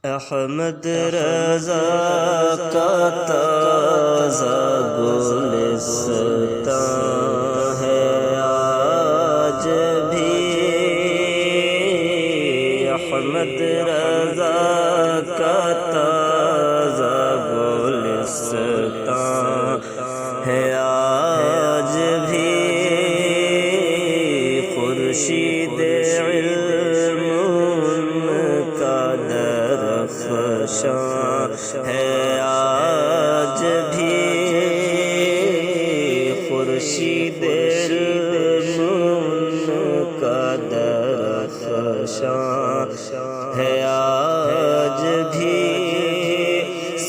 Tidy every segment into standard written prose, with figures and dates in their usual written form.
احمد رضا کا تازہ گلستان ہے آج بھی، احمد رضا کا تازہ گلستان ہے آج بھی، خورشید علم کا درفشاں ہے آج بھی، خورشید علم کا درفشاں ہے آج بھی،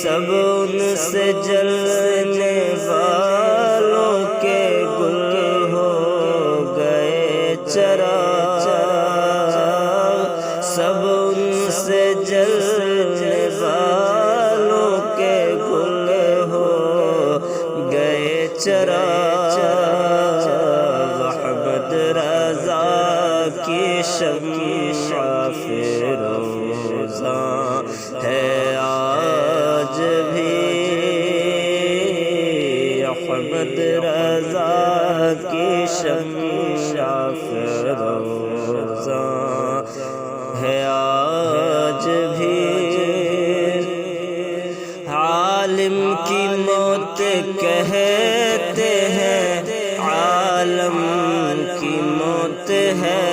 سب ان سے جلنے والوں کے گل ہو گئے چراغ، سب ان سے جلنے والوں کے گل ہو گئے چراغ، احمد رضا کی شمع فروزاں ہے آج بھی، احمد رضا کی شمع فروزاں ہے آج بھی، عالم کی موت کہتے ہیں، عالم کی موت ہے،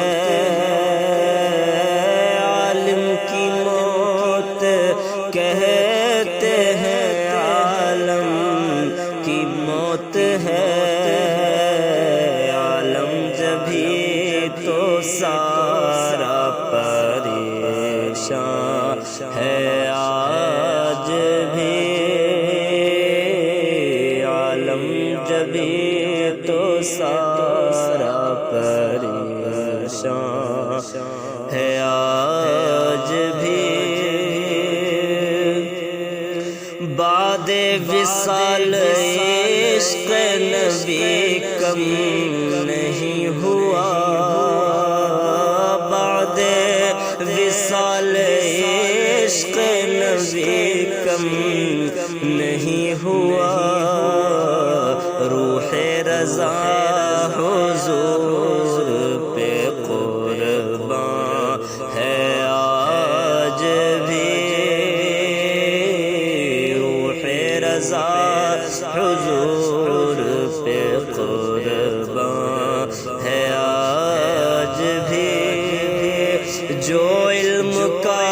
عالم کی موت کہتے ہیں، عالم کی موت ہے، عالم جبھی تو سارا پریشان ہے آج بھی، عالم جبھی تو سارا پریشان ہے آج بھی، بعد وصال عشق نبی کم نہیں ہوا، بعد وصال عشق نبی کم نہیں ہوا، روح رضا حضور پہ قربان ہے آج بھی، روح رضا حضور پہ قربان ہے آج بھی، جو علم کا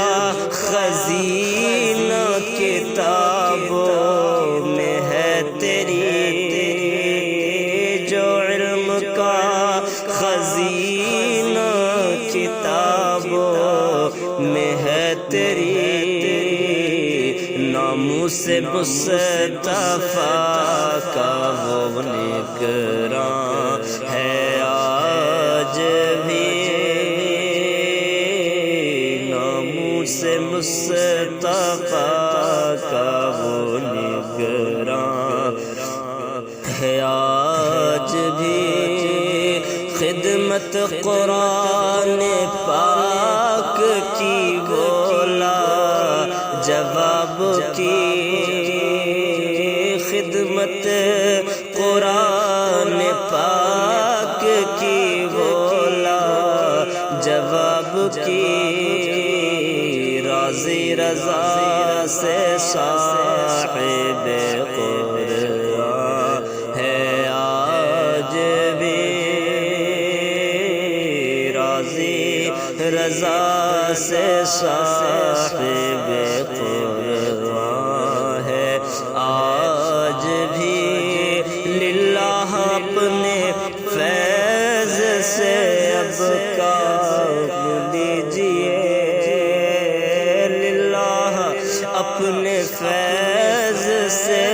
خزینہ کتابوں میں ہے تیری، جو علم کا خزینہ کتابوں میں ہے تیری، ناموس مصطفیٰ کا وہ نگراں ہے آج بھی، ناموس مصطفیٰ کا وہ نگراں ہے آج بھی، خدمت قرآن پاک کی بولا جواب کی، خدمت قرآن پاک کی بولا جواب کی، راضی رضا سے صاحب قرآن ہے آج بھی، راضی رضا سے صاحب قرآن ہے آج بھی، للہ اپنے فیض سے اب کام لیجئے، للہ اپنے فیض سے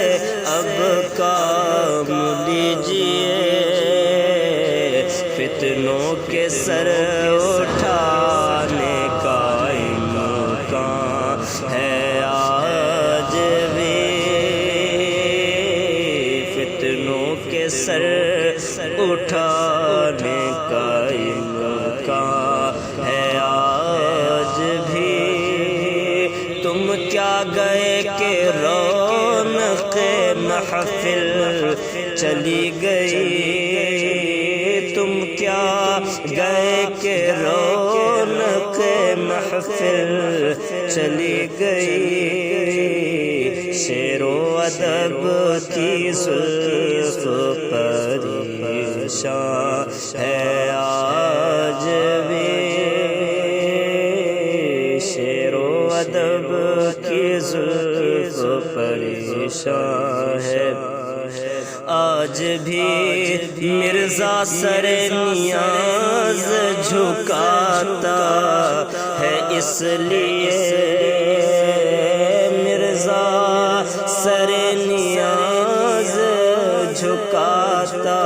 اب کام لیجئے، فتنوں کے سر اٹھانے کا امکان ہے تم کیا گئے کہ رونق محفل چلی گئی، تم کیا گئے کہ رونق محفل چلی گئی، شعر و ادب کی زلف پریشان ہے آج بھی، شعر و ادب کی زلف پریشان ہے آج بھی، مرزا سر نیاز جھکاتا ہے اس لیے، مرزا سر نیاز جھکاتا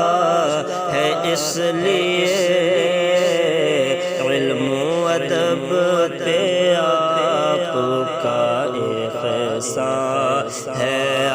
ہے اس لیے، علم و ادب پہ آپ کا احسان ہے